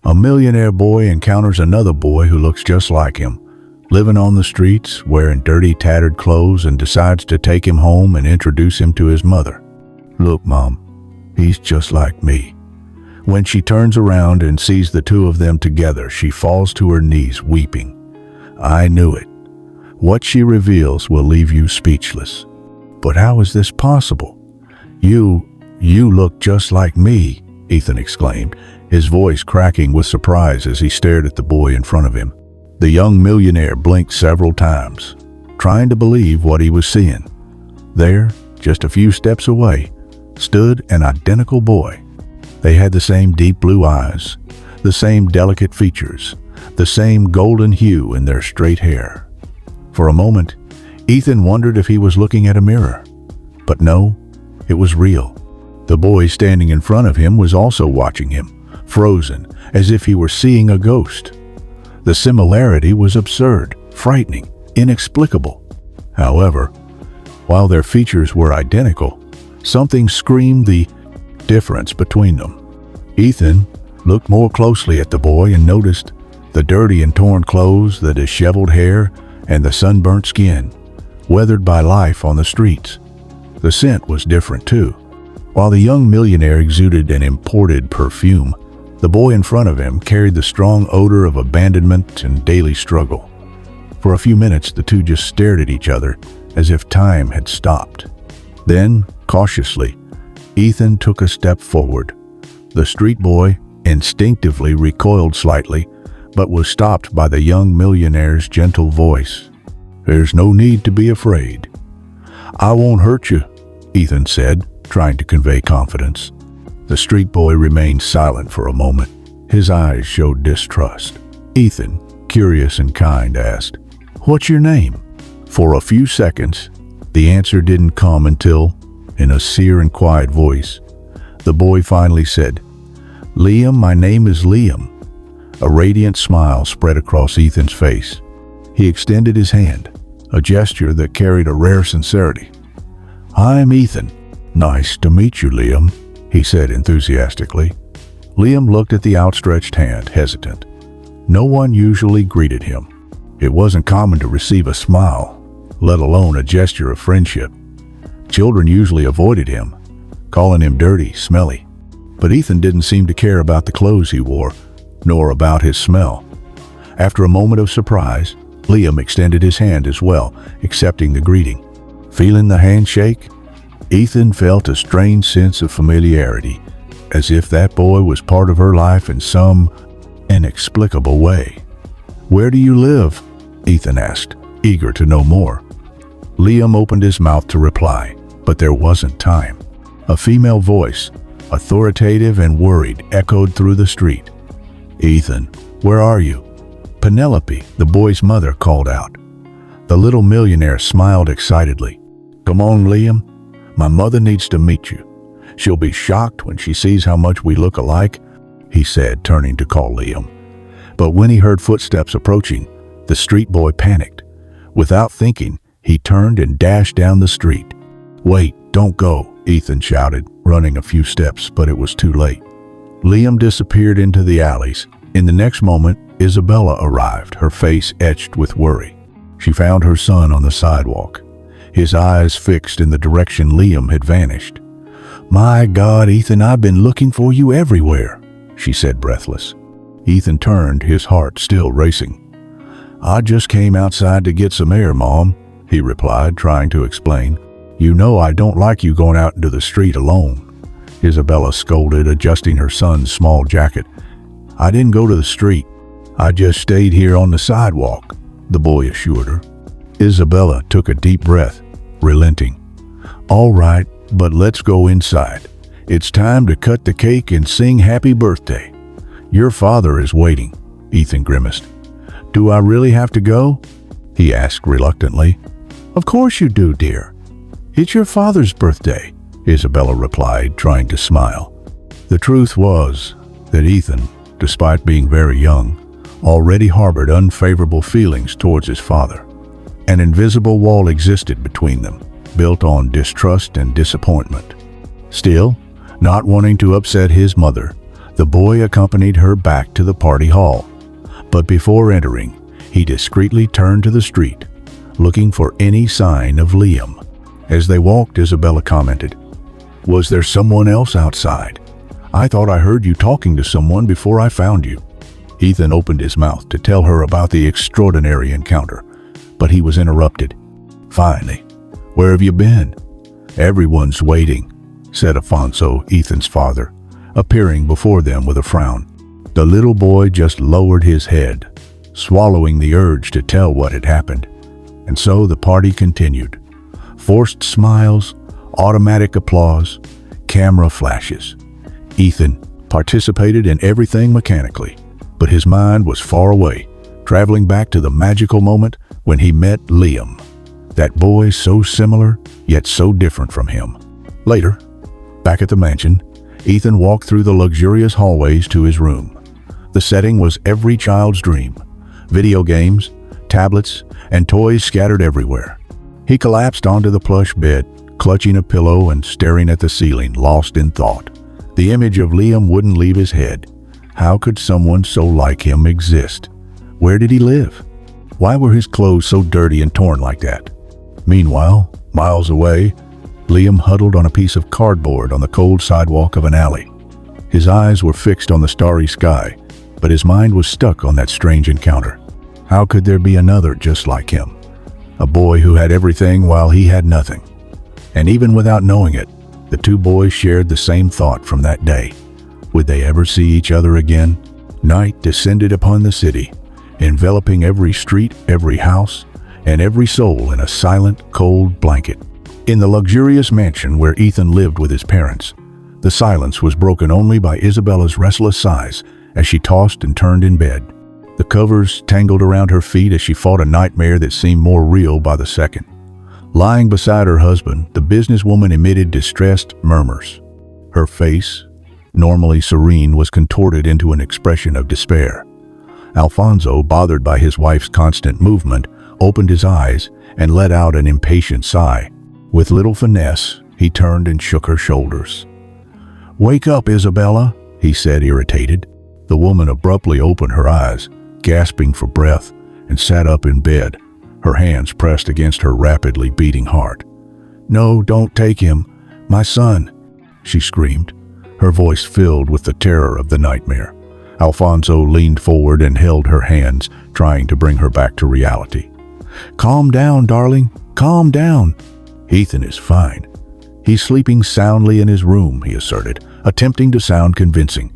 A millionaire boy encounters another boy who looks just like him, living on the streets, wearing dirty, tattered clothes, and decides to take him home and introduce him to his mother. "Look, Mom, he's just like me." When she turns around and sees the two of them together, she falls to her knees, weeping. I knew it. What she reveals will leave you speechless. "But how is this possible? You look just like me," Ethan exclaimed, his voice cracking with surprise as he stared at the boy in front of him. The young millionaire blinked several times, trying to believe what he was seeing. There, just a few steps away, stood an identical boy. They had the same deep blue eyes, the same delicate features, the same golden hue in their straight hair. For a moment, Ethan wondered if he was looking at a mirror. But no, it was real. The boy standing in front of him was also watching him, frozen, as if he were seeing a ghost. The similarity was absurd, frightening, inexplicable. However, while their features were identical, something screamed the difference between them. Ethan looked more closely at the boy and noticed the dirty and torn clothes, the disheveled hair, and the sunburnt skin, weathered by life on the streets. The scent was different too. While the young millionaire exuded an imported perfume, the boy in front of him carried the strong odor of abandonment and daily struggle. For a few minutes, the two just stared at each other as if time had stopped. Then, cautiously, Ethan took a step forward. The street boy instinctively recoiled slightly, but was stopped by the young millionaire's gentle voice. "There's no need to be afraid." "I won't hurt you," Ethan said, trying to convey confidence. The street boy remained silent for a moment. His eyes showed distrust. Ethan, curious and kind, asked, "What's your name?" For a few seconds, the answer didn't come until, in a sear and quiet voice, the boy finally said, "Liam, my name is Liam." A radiant smile spread across Ethan's face. He extended his hand, a gesture that carried a rare sincerity. "I'm Ethan." "Nice to meet you, Liam," he said enthusiastically. Liam looked at the outstretched hand, hesitant. No one usually greeted him. It wasn't common to receive a smile, let alone a gesture of friendship. Children usually avoided him, calling him dirty, smelly. But Ethan didn't seem to care about the clothes he wore, nor about his smell. After a moment of surprise, Liam extended his hand as well, accepting the greeting. Feeling the handshake, Ethan felt a strange sense of familiarity, as if that boy was part of her life in some inexplicable way. "Where do you live?" Ethan asked, eager to know more. Liam opened his mouth to reply, but there wasn't time. A female voice, authoritative and worried, echoed through the street. "Ethan, where are you?" "Penelope," the boy's mother called out. The little millionaire smiled excitedly. "Come on, Liam. My mother needs to meet you. She'll be shocked when she sees how much we look alike," he said, turning to call Liam. But when he heard footsteps approaching, the street boy panicked. Without thinking, he turned and dashed down the street. "Wait, don't go," Ethan shouted, running a few steps, but it was too late. Liam disappeared into the alleys. In the next moment, Isabella arrived, her face etched with worry. She found her son on the sidewalk, his eyes fixed in the direction Liam had vanished. "My God, Ethan, I've been looking for you everywhere," she said, breathless. Ethan turned, his heart still racing. "I just came outside to get some air, Mom," he replied, trying to explain. "You know I don't like you going out into the street alone," Isabella scolded, adjusting her son's small jacket. "I didn't go to the street. I just stayed here on the sidewalk," the boy assured her. Isabella took a deep breath, relenting. "All right, but let's go inside. It's time to cut the cake and sing happy birthday. Your father is waiting," Ethan grimaced. "Do I really have to go?" he asked reluctantly. "Of course you do, dear. It's your father's birthday," Isabella replied, trying to smile. The truth was that Ethan, despite being very young, already harbored unfavorable feelings towards his father. An invisible wall existed between them, built on distrust and disappointment. Still, not wanting to upset his mother, The boy accompanied her back to the party hall, but before entering, he discreetly turned to the street, looking for any sign of Liam. As they walked, Isabella commented, "Was there someone else outside? I thought I heard you talking to someone before I found you." Ethan opened his mouth to tell her about the extraordinary encounter, but he was interrupted. "Finally, where have you been?" "Everyone's waiting," said Alfonso, Ethan's father, appearing before them with a frown. The little boy just lowered his head, swallowing the urge to tell what had happened. And so the party continued. Forced smiles, automatic applause, camera flashes. Ethan participated in everything mechanically, but his mind was far away, traveling back to the magical moment when he met Liam, that boy so similar yet so different from him. Later, back at the mansion, Ethan walked through the luxurious hallways to his room. The setting was every child's dream. Video games, tablets, and toys scattered everywhere. He collapsed onto the plush bed, clutching a pillow and staring at the ceiling, lost in thought. The image of Liam wouldn't leave his head. How could someone so like him exist? Where did he live? Why were his clothes so dirty and torn like that? Meanwhile, miles away, Liam huddled on a piece of cardboard on the cold sidewalk of an alley. His eyes were fixed on the starry sky, but his mind was stuck on that strange encounter. How could there be another just like him? A boy who had everything while he had nothing. And even without knowing it, the two boys shared the same thought from that day. Would they ever see each other again? Night descended upon the city, enveloping every street, every house, and every soul in a silent, cold blanket. In the luxurious mansion where Ethan lived with his parents, the silence was broken only by Isabella's restless sighs as she tossed and turned in bed. The covers tangled around her feet as she fought a nightmare that seemed more real by the second. Lying beside her husband, the businesswoman emitted distressed murmurs. Her face, normally serene, was contorted into an expression of despair. Alfonso, bothered by his wife's constant movement, opened his eyes and let out an impatient sigh. With little finesse, he turned and shook her shoulders. "Wake up, Isabella," he said, irritated. The woman abruptly opened her eyes, gasping for breath, and sat up in bed, her hands pressed against her rapidly beating heart. "No, don't take him. My son," she screamed, her voice filled with the terror of the nightmare. Alfonso leaned forward and held her hands, trying to bring her back to reality. "Calm down, darling. Calm down. Ethan is fine. He's sleeping soundly in his room," he asserted, attempting to sound convincing.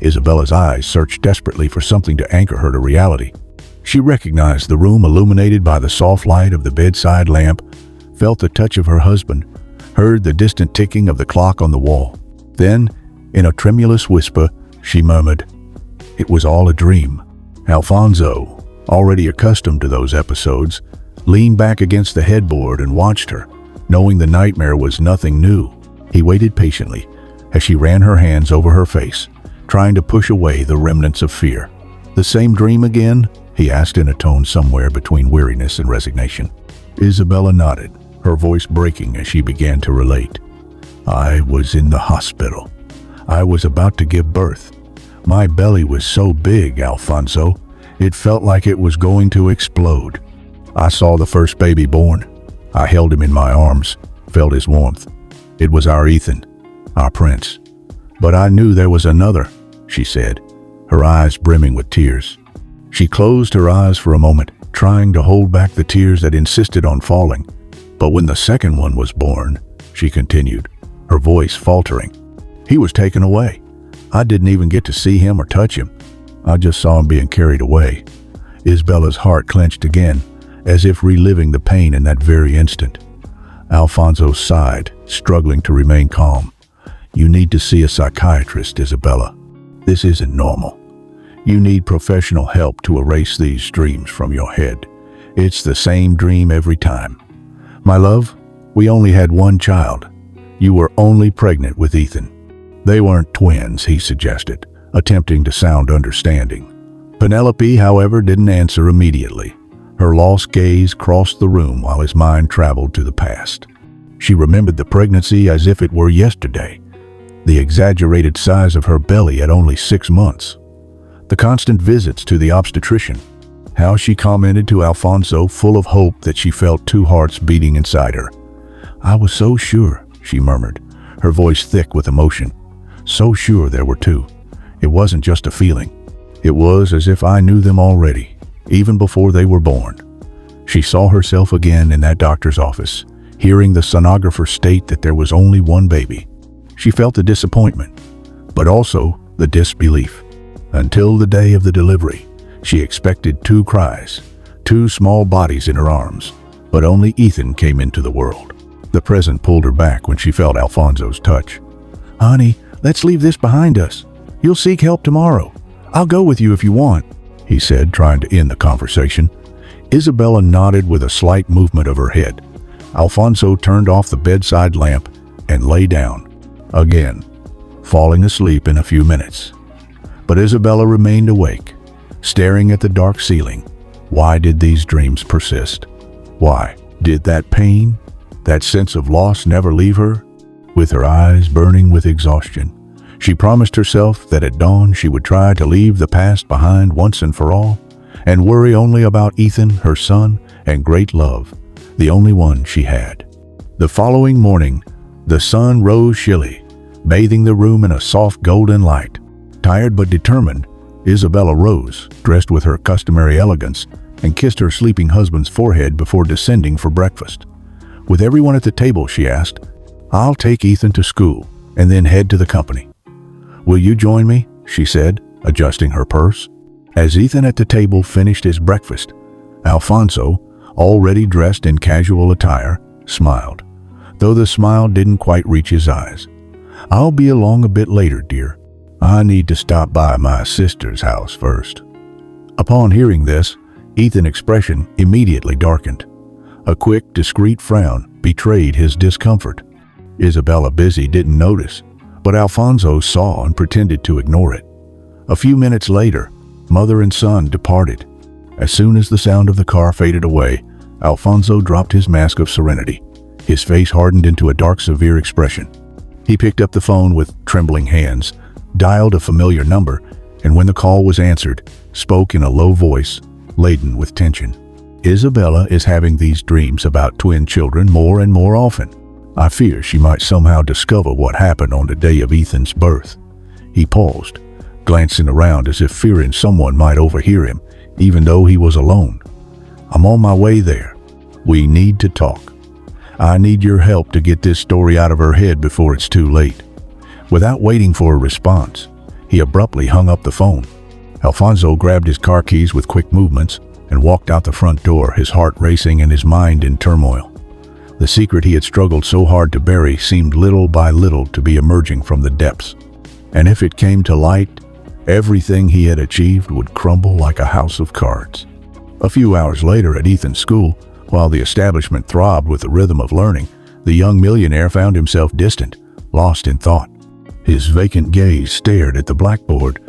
Isabella's eyes searched desperately for something to anchor her to reality. She recognized the room illuminated by the soft light of the bedside lamp, felt the touch of her husband, heard the distant ticking of the clock on the wall. Then, in a tremulous whisper, she murmured, "It was all a dream." Alfonso, already accustomed to those episodes, leaned back against the headboard and watched her, knowing the nightmare was nothing new. He waited patiently as she ran her hands over her face, trying to push away the remnants of fear. "The same dream again?" he asked in a tone somewhere between weariness and resignation. Isabella nodded, her voice breaking as she began to relate. "I was in the hospital. I was about to give birth. My belly was so big, Alfonso, it felt like it was going to explode. I saw the first baby born. I held him in my arms, felt his warmth. It was our Ethan, our prince. But I knew there was another," she said, her eyes brimming with tears. She closed her eyes for a moment, trying to hold back the tears that insisted on falling. "But when the second one was born," she continued, her voice faltering, "he was taken away. I didn't even get to see him or touch him. I just saw him being carried away." Isabella's heart clenched again, as if reliving the pain in that very instant. Alfonso sighed, struggling to remain calm. "You need to see a psychiatrist, Isabella. This isn't normal. You need professional help to erase these dreams from your head. It's the same dream every time. My love, we only had one child. You were only pregnant with Ethan." "They weren't twins," he suggested, attempting to sound understanding. Penelope, however, didn't answer immediately. Her lost gaze crossed the room while his mind traveled to the past. She remembered the pregnancy as if it were yesterday. the exaggerated size of her belly at only 6 months, the constant visits to the obstetrician, how she commented to Alfonso full of hope that she felt 2 hearts beating inside her. "I was so sure," she murmured, her voice thick with emotion. "So sure there were 2. It wasn't just a feeling. It was as if I knew them already, even before they were born." She saw herself again in that doctor's office, hearing the sonographer state that there was only 1 baby. She felt the disappointment, but also the disbelief. Until the day of the delivery, she expected 2 cries, 2 small bodies in her arms, but only Ethan came into the world. The present pulled her back when she felt Alfonso's touch. "Honey, let's leave this behind us. You'll seek help tomorrow. I'll go with you if you want," he said, trying to end the conversation. Isabella nodded with a slight movement of her head. Alfonso turned off the bedside lamp and lay down, again, falling asleep in a few minutes. But Isabella remained awake, staring at the dark ceiling. Why did these dreams persist? Why did that pain, that sense of loss never leave her? With her eyes burning with exhaustion, she promised herself that at dawn she would try to leave the past behind once and for all, and worry only about Ethan, her son, and great love, the only one she had. The following morning, the sun rose chilly, bathing the room in a soft golden light. Tired but determined, Isabella rose, dressed with her customary elegance, and kissed her sleeping husband's forehead before descending for breakfast. With everyone at the table, she asked, "I'll take Ethan to school and then head to the company." "Will you join me?" she said, adjusting her purse. As Ethan at the table finished his breakfast, Alfonso, already dressed in casual attire, smiled, though the smile didn't quite reach his eyes. "I'll be along a bit later, dear. I need to stop by my sister's house first." Upon hearing this, Ethan's expression immediately darkened. A quick, discreet frown betrayed his discomfort. Isabella, busy, didn't notice, but Alfonso saw and pretended to ignore it. A few minutes later, mother and son departed. As soon as the sound of the car faded away, Alfonso dropped his mask of serenity. His face hardened into a dark, severe expression. He picked up the phone with trembling hands, dialed a familiar number, and when the call was answered, spoke in a low voice, laden with tension. "Isabella is having these dreams about twin children more and more often. I fear she might somehow discover what happened on the day of Ethan's birth." He paused, glancing around as if fearing someone might overhear him, even though he was alone. "I'm on my way there. We need to talk. I need your help to get this story out of her head before it's too late." Without waiting for a response, he abruptly hung up the phone. Alfonso grabbed his car keys with quick movements and walked out the front door, his heart racing and his mind in turmoil. The secret he had struggled so hard to bury seemed little by little to be emerging from the depths. And if it came to light, everything he had achieved would crumble like a house of cards. A few hours later at Ethan's school, while the establishment throbbed with the rhythm of learning, the young millionaire found himself distant, lost in thought. His vacant gaze stared at the blackboard,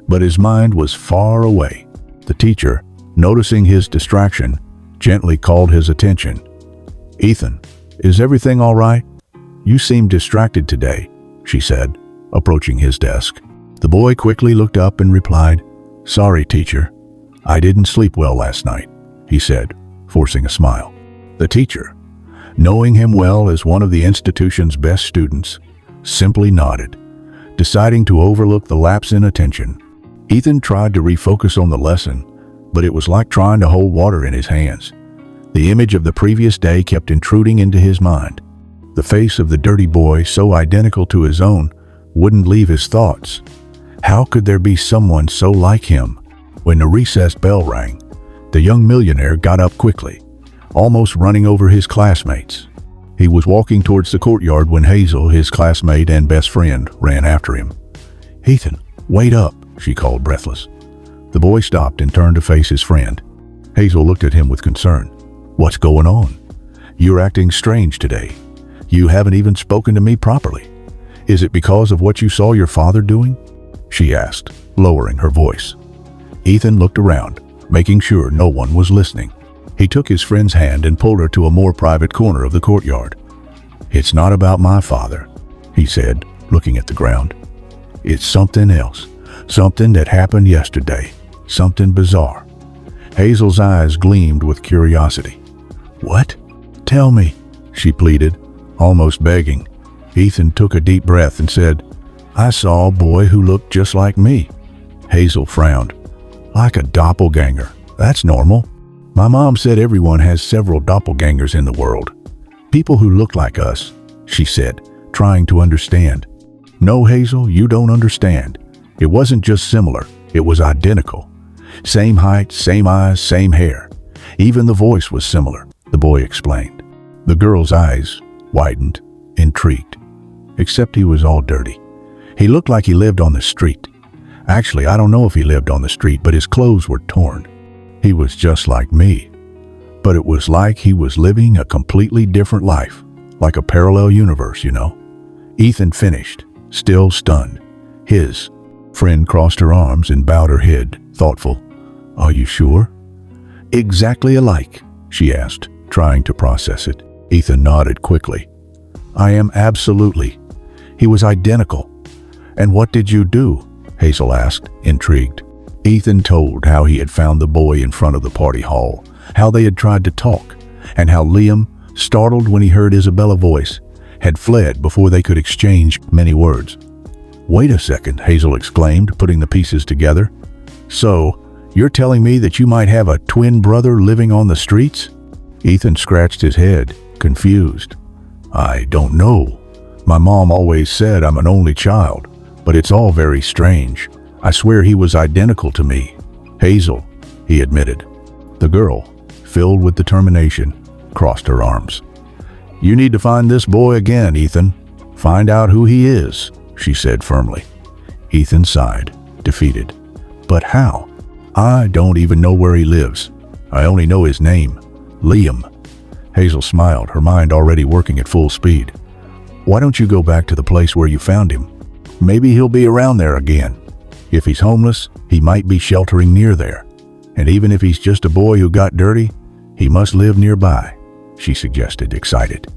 but his mind was far away. The teacher, noticing his distraction, gently called his attention. "Ethan, is everything all right? You seem distracted today," she said, approaching his desk. The boy quickly looked up and replied, "Sorry, teacher. I didn't sleep well last night," he said, forcing a smile. The teacher, knowing him well as one of the institution's best students, simply nodded, deciding to overlook the lapse in attention. Ethan tried to refocus on the lesson, but it was like trying to hold water in his hands. The image of the previous day kept intruding into his mind. The face of the dirty boy, so identical to his own, wouldn't leave his thoughts. How could there be someone so like him? When the recess bell rang, the young millionaire got up quickly, almost running over his classmates. He was walking towards the courtyard when Hazel, his classmate and best friend, ran after him. "Ethan, wait up," she called, breathless. The boy stopped and turned to face his friend. Hazel looked at him with concern. "What's going on? You're acting strange today. You haven't even spoken to me properly. Is it because of what you saw your father doing?" she asked, lowering her voice. Ethan looked around, making sure no one was listening. He took his friend's hand and pulled her to a more private corner of the courtyard. "It's not about my father," he said, looking at the ground. It's something else, something that happened yesterday, something bizarre. Hazel's eyes gleamed with curiosity. What? Tell me, she pleaded, almost begging. Ethan took a deep breath and said, I saw a boy who looked just like me. Hazel frowned. Like a doppelganger. That's normal. My mom said everyone has several doppelgangers in the world. People who look like us, she said, trying to understand. No, Hazel, you don't understand. It wasn't just similar, it was identical. Same height, same eyes, same hair. Even the voice was similar, the boy explained. The girl's eyes widened, intrigued. Except he was all dirty. He looked like he lived on the street. Actually, I don't know if he lived on the street, but his clothes were torn. He was just like me. But it was like he was living a completely different life, like a parallel universe, you know. Ethan finished, still stunned. His friend crossed her arms and bowed her head, thoughtful. Are you sure? Exactly alike, she asked, trying to process it. Ethan nodded quickly. I am absolutely. He was identical. And what did you do? Hazel asked, intrigued. Ethan told how he had found the boy in front of the party hall, how they had tried to talk, and how Liam, startled when he heard Isabella's voice, had fled before they could exchange many words. Wait a second, Hazel exclaimed, putting the pieces together. So, you're telling me that you might have a twin brother living on the streets? Ethan scratched his head, confused. I don't know. My mom always said I'm an only child, but it's all very strange. I swear he was identical to me. Hazel, he admitted. The girl, filled with determination, crossed her arms. You need to find this boy again, Ethan. Find out who he is, she said firmly. Ethan sighed, defeated. But how? I don't even know where he lives. I only know his name, Liam. Hazel smiled, her mind already working at full speed. Why don't you go back to the place where you found him? Maybe he'll be around there again. If he's homeless, he might be sheltering near there. And even if he's just a boy who got dirty, he must live nearby, she suggested, excited.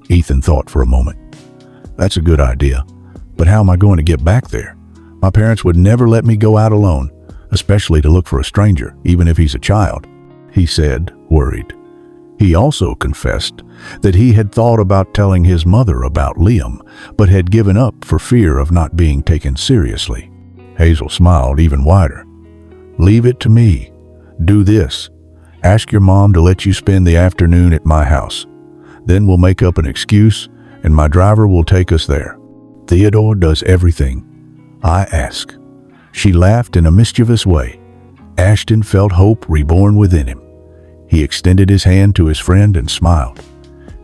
Ethan thought for a moment. That's a good idea. But how am I going to get back there? My parents would never let me go out alone, especially to look for a stranger, even if he's a child, he said, worried. He also confessed that he had thought about telling his mother about Liam, but had given up for fear of not being taken seriously. Hazel smiled even wider. Leave it to me. Do this. Ask your mom to let you spend the afternoon at my house. Then we'll make up an excuse, and my driver will take us there. Theodore does everything I ask. She laughed in a mischievous way. Ashton felt hope reborn within him. He extended his hand to his friend and smiled.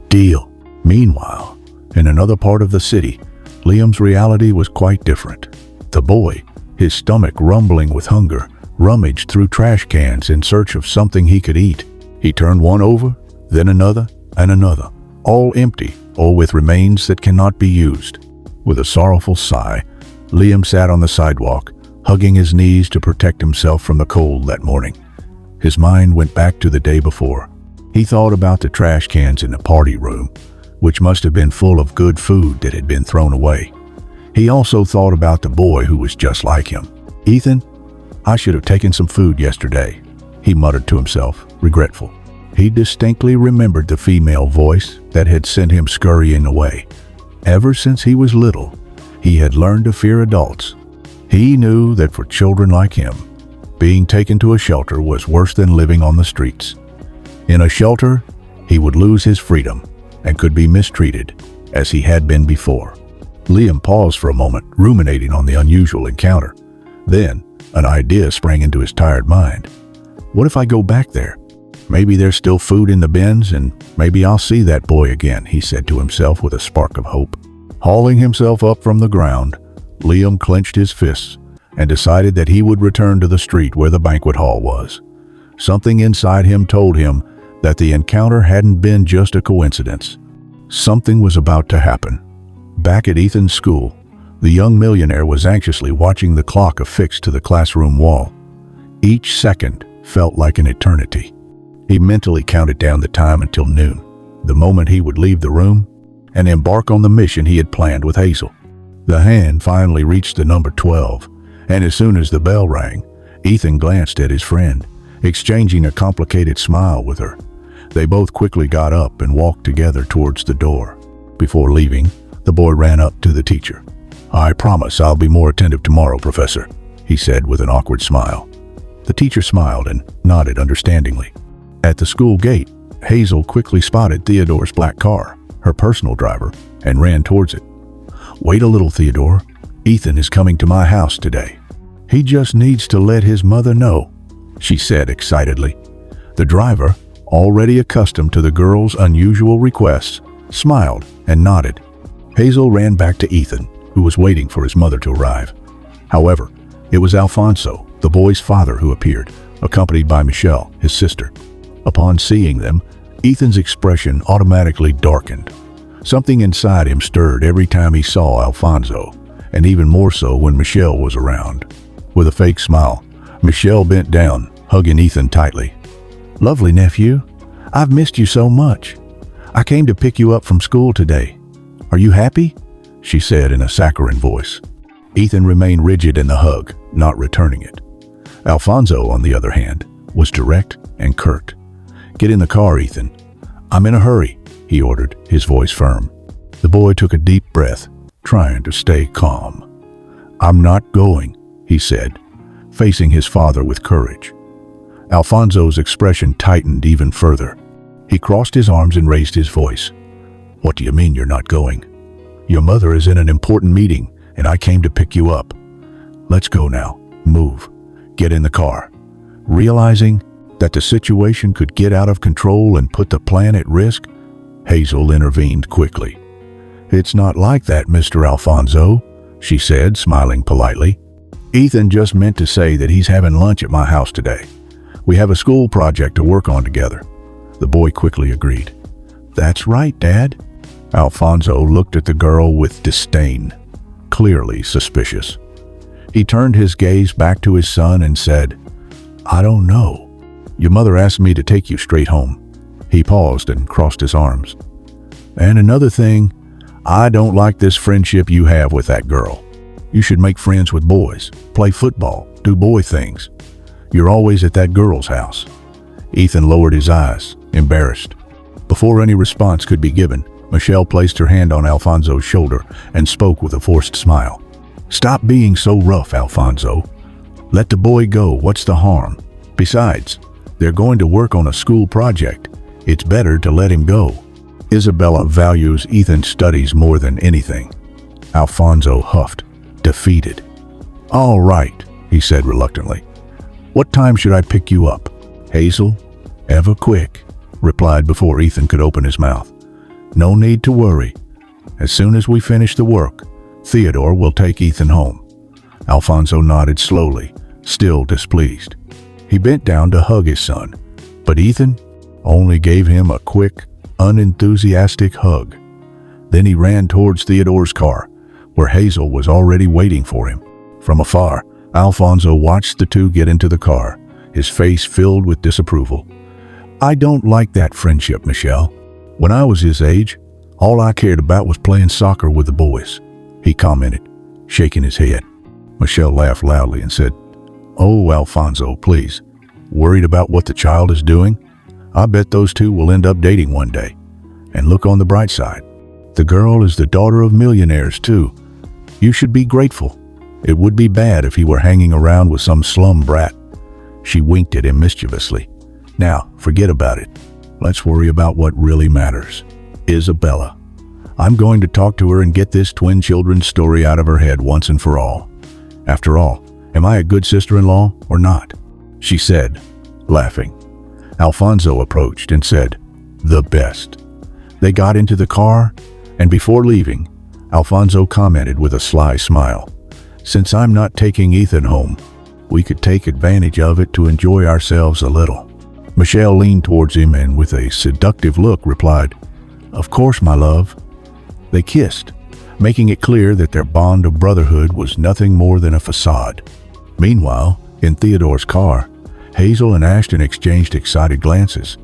Deal. Meanwhile, in another part of the city, Liam's reality was quite different. The boy, his stomach rumbling with hunger, rummaged through trash cans in search of something he could eat. He turned one over, then another, and another, all empty or with remains that cannot be used. With a sorrowful sigh, Liam sat on the sidewalk, hugging his knees to protect himself from the cold that morning. His mind went back to the day before. He thought about the trash cans in the party room, which must have been full of good food that had been thrown away. He also thought about the boy who was just like him. Ethan, I should have taken some food yesterday, he muttered to himself, regretful. He distinctly remembered the female voice that had sent him scurrying away. Ever since he was little, he had learned to fear adults. He knew that for children like him, being taken to a shelter was worse than living on the streets. In a shelter, he would lose his freedom and could be mistreated, as he had been before. Liam paused for a moment, ruminating on the unusual encounter. Then, an idea sprang into his tired mind. What if I go back there? Maybe there's still food in the bins, and maybe I'll see that boy again, he said to himself with a spark of hope. Hauling himself up from the ground, Liam clenched his fists and decided that he would return to the street where the banquet hall was. Something inside him told him that the encounter hadn't been just a coincidence. Something was about to happen. Back at Ethan's school, the young millionaire was anxiously watching the clock affixed to the classroom wall. Each second felt like an eternity. He mentally counted down the time until noon, the moment he would leave the room and embark on the mission he had planned with Hazel. The hand finally reached the number 12, and as soon as the bell rang, Ethan glanced at his friend, exchanging a complicated smile with her. They both quickly got up and walked together towards the door. Before leaving, the boy ran up to the teacher. "I promise I'll be more attentive tomorrow, Professor," he said with an awkward smile. The teacher smiled and nodded understandingly. At the school gate, Hazel quickly spotted Theodore's black car, her personal driver, and ran towards it. "Wait a little, Theodore. Ethan is coming to my house today. He just needs to let his mother know," she said excitedly. The driver, already accustomed to the girl's unusual requests, smiled and nodded. Hazel ran back to Ethan, who was waiting for his mother to arrive. However, it was Alfonso, the boy's father, who appeared, accompanied by Michelle, his sister. Upon seeing them, Ethan's expression automatically darkened. Something inside him stirred every time he saw Alfonso, and even more so when Michelle was around. With a fake smile, Michelle bent down, hugging Ethan tightly. "Lovely nephew, I've missed you so much. I came to pick you up from school today. Are you happy?" she said in a saccharine voice. Ethan remained rigid in the hug, not returning it. Alfonso, on the other hand, was direct and curt. "Get in the car, Ethan. I'm in a hurry," he ordered, his voice firm. The boy took a deep breath, trying to stay calm. "I'm not going," he said, facing his father with courage. Alfonso's expression tightened even further. He crossed his arms and raised his voice. "What do you mean you're not going? Your mother is in an important meeting, and I came to pick you up. Let's go now. Move. Get in the car." Realizing that the situation could get out of control and put the plan at risk, Hazel intervened quickly. "It's not like that, Mr. Alfonso," she said, smiling politely. "Ethan just meant to say that he's having lunch at my house today. We have a school project to work on together." The boy quickly agreed. "That's right, Dad." Alfonso looked at the girl with disdain, clearly suspicious. He turned his gaze back to his son and said, "I don't know. Your mother asked me to take you straight home." He paused and crossed his arms. "And another thing, I don't like this friendship you have with that girl. You should make friends with boys, play football, do boy things. You're always at that girl's house." Ethan lowered his eyes, embarrassed. Before any response could be given, Michelle placed her hand on Alfonso's shoulder and spoke with a forced smile. "Stop being so rough, Alfonso. Let the boy go. What's the harm? Besides, they're going to work on a school project. It's better to let him go." Isabella values Ethan's studies more than anything. Alfonso huffed, defeated. "All right," he said reluctantly. "What time should I pick you up?" "Hazel, ever quick," replied before Ethan could open his mouth. "No need to worry. As soon as we finish the work, Theodore will take Ethan home." Alfonso nodded slowly, still displeased. He bent down to hug his son, but Ethan only gave him a quick, unenthusiastic hug. Then he ran towards Theodore's car, where Hazel was already waiting for him. From afar, Alfonso watched the two get into the car, his face filled with disapproval. "I don't like that friendship, Michelle. When I was his age, all I cared about was playing soccer with the boys," he commented, shaking his head. Michelle laughed loudly and said, "Oh, Alfonso, please. Worried about what the child is doing? I bet those two will end up dating one day. And look on the bright side. The girl is the daughter of millionaires, too. You should be grateful. It would be bad if he were hanging around with some slum brat." She winked at him mischievously. "Now, forget about it. Let's worry about what really matters. Isabella. I'm going to talk to her and get this twin children's story out of her head once and for all. After all, am I a good sister-in-law or not?" she said, laughing. Alfonso approached and said, "The best." They got into the car, and before leaving, Alfonso commented with a sly smile, "Since I'm not taking Ethan home, we could take advantage of it to enjoy ourselves a little." Michelle leaned towards him and with a seductive look replied, "Of course, my love." They kissed, making it clear that their bond of brotherhood was nothing more than a facade. Meanwhile, in Theodore's car, Hazel and Ashton exchanged excited glances.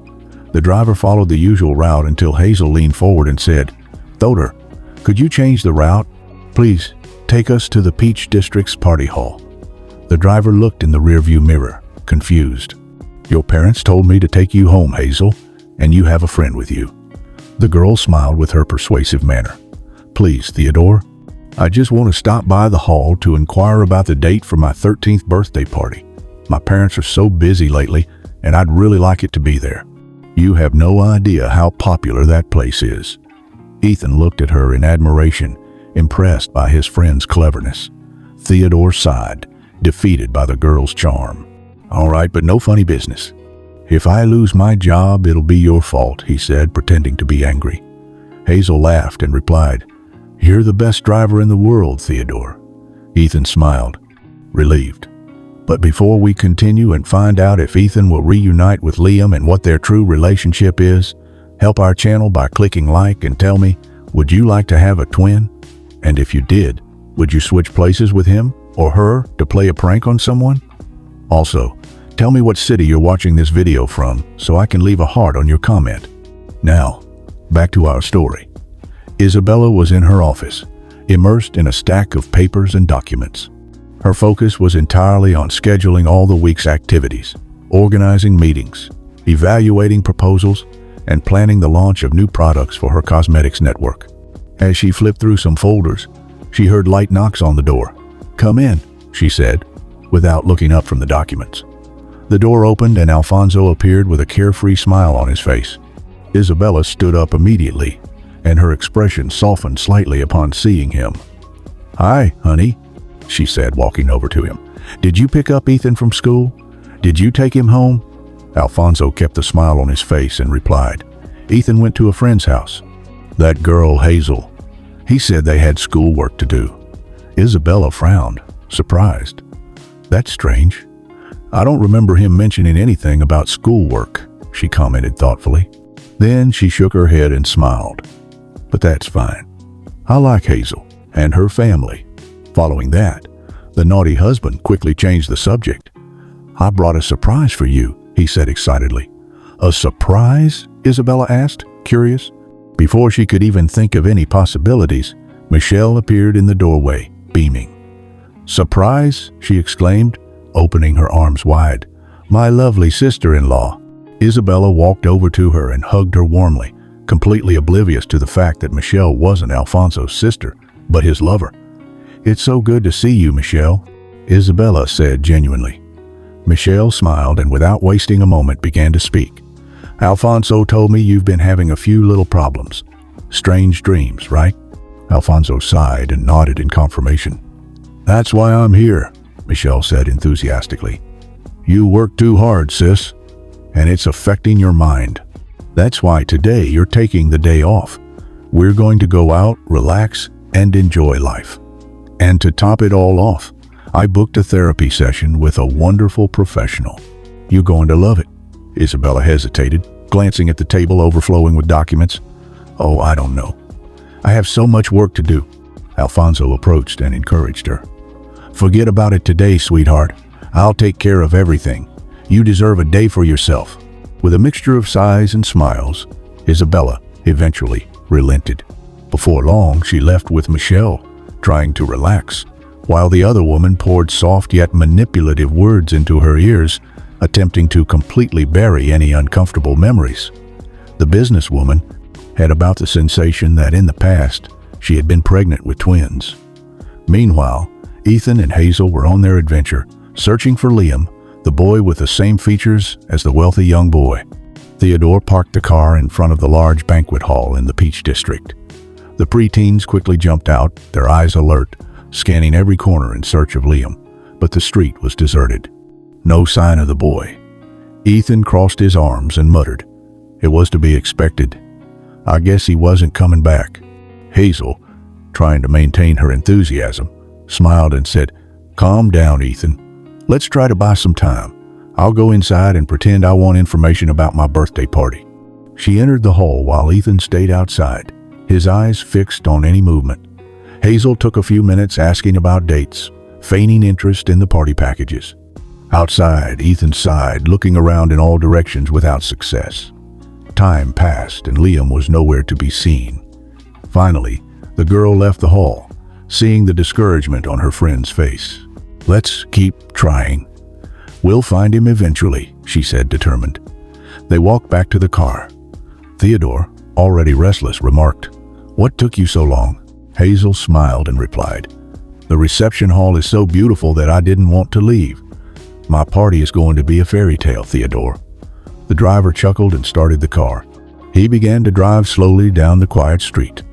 The driver followed the usual route until Hazel leaned forward and said, "Theodore, could you change the route? Please, Take us to the Peach District's party hall." The driver looked in the rearview mirror, confused. "Your parents told me to take you home, Hazel, and you have a friend with you." The girl smiled with her persuasive manner. "Please, Theodore, I just want to stop by the hall to inquire about the date for my 13th birthday party. My parents are so busy lately, and I'd really like it to be there. You have no idea how popular that place is." Ethan looked at her in admiration, impressed by his friend's cleverness. Theodore sighed, defeated by the girl's charm. "All right, but no funny business. If I lose my job, it'll be your fault," he said, pretending to be angry. Hazel laughed and replied, "You're the best driver in the world, Theodore." Ethan smiled, relieved. But before we continue and find out if Ethan will reunite with Liam and what their true relationship is, help our channel by clicking like and tell me, would you like to have a twin? And if you did, would you switch places with him or her to play a prank on someone? Also, tell me what city you're watching this video from so I can leave a heart on your comment. Now, back to our story. Isabella was in her office, immersed in a stack of papers and documents. Her focus was entirely on scheduling all the week's activities, organizing meetings, evaluating proposals, and planning the launch of new products for her cosmetics network. As she flipped through some folders, she heard light knocks on the door. "Come in," she said, without looking up from the documents. The door opened and Alfonso appeared with a carefree smile on his face. Isabella stood up immediately, and her expression softened slightly upon seeing him. "Hi, honey," she said, walking over to him. "Did you pick up Ethan from school? Did you take him home?" Alfonso kept a smile on his face and replied, "Ethan went to a friend's house. That girl, Hazel. He said they had schoolwork to do." Isabella frowned, surprised. "That's strange. I don't remember him mentioning anything about schoolwork," she commented thoughtfully. Then she shook her head and smiled. "But that's fine. I like Hazel and her family." Following that, the naughty husband quickly changed the subject. "I brought a surprise for you," he said excitedly. "A surprise?" Isabella asked, curious. Before she could even think of any possibilities, Michelle appeared in the doorway, beaming. "Surprise?" she exclaimed, opening her arms wide. "My lovely sister-in-law." Isabella walked over to her and hugged her warmly, completely oblivious to the fact that Michelle wasn't Alfonso's sister, but his lover. "It's so good to see you, Michelle," Isabella said genuinely. Michelle smiled and without wasting a moment began to speak. "Alfonso told me you've been having a few little problems. Strange dreams, right?" Alfonso sighed and nodded in confirmation. "That's why I'm here," Michelle said enthusiastically. "You work too hard, sis, and it's affecting your mind. That's why today you're taking the day off. We're going to go out, relax, and enjoy life. And to top it all off, I booked a therapy session with a wonderful professional. You're going to love it." Isabella hesitated, glancing at the table overflowing with documents. "Oh, I don't know. I have so much work to do." Alfonso approached and encouraged her. "Forget about it today, sweetheart. I'll take care of everything. You deserve a day for yourself." With a mixture of sighs and smiles, Isabella eventually relented. Before long, she left with Michelle, trying to relax, while the other woman poured soft yet manipulative words into her ears, attempting to completely bury any uncomfortable memories. The businesswoman had about the sensation that in the past she had been pregnant with twins. Meanwhile, Ethan and Hazel were on their adventure, searching for Liam, the boy with the same features as the wealthy young boy. Theodore parked the car in front of the large banquet hall in the Peach District. The preteens quickly jumped out, their eyes alert, scanning every corner in search of Liam, but the street was deserted. No sign of the boy. Ethan crossed his arms and muttered, "It was to be expected. I guess he wasn't coming back." Hazel, trying to maintain her enthusiasm, smiled and said, "Calm down, Ethan. Let's try to buy some time. I'll go inside and pretend I want information about my birthday party." She entered the hall while Ethan stayed outside, his eyes fixed on any movement. Hazel took a few minutes asking about dates, feigning interest in the party packages. Outside, Ethan sighed, looking around in all directions without success. Time passed and Liam was nowhere to be seen. Finally, the girl left the hall, seeing the discouragement on her friend's face. "Let's keep trying. We'll find him eventually," she said, determined. They walked back to the car. Theodore, already restless, remarked, "What took you so long?" Hazel smiled and replied, "The reception hall is so beautiful that I didn't want to leave. My party is going to be a fairy tale, Theodore." The driver chuckled and started the car. He began to drive slowly down the quiet street.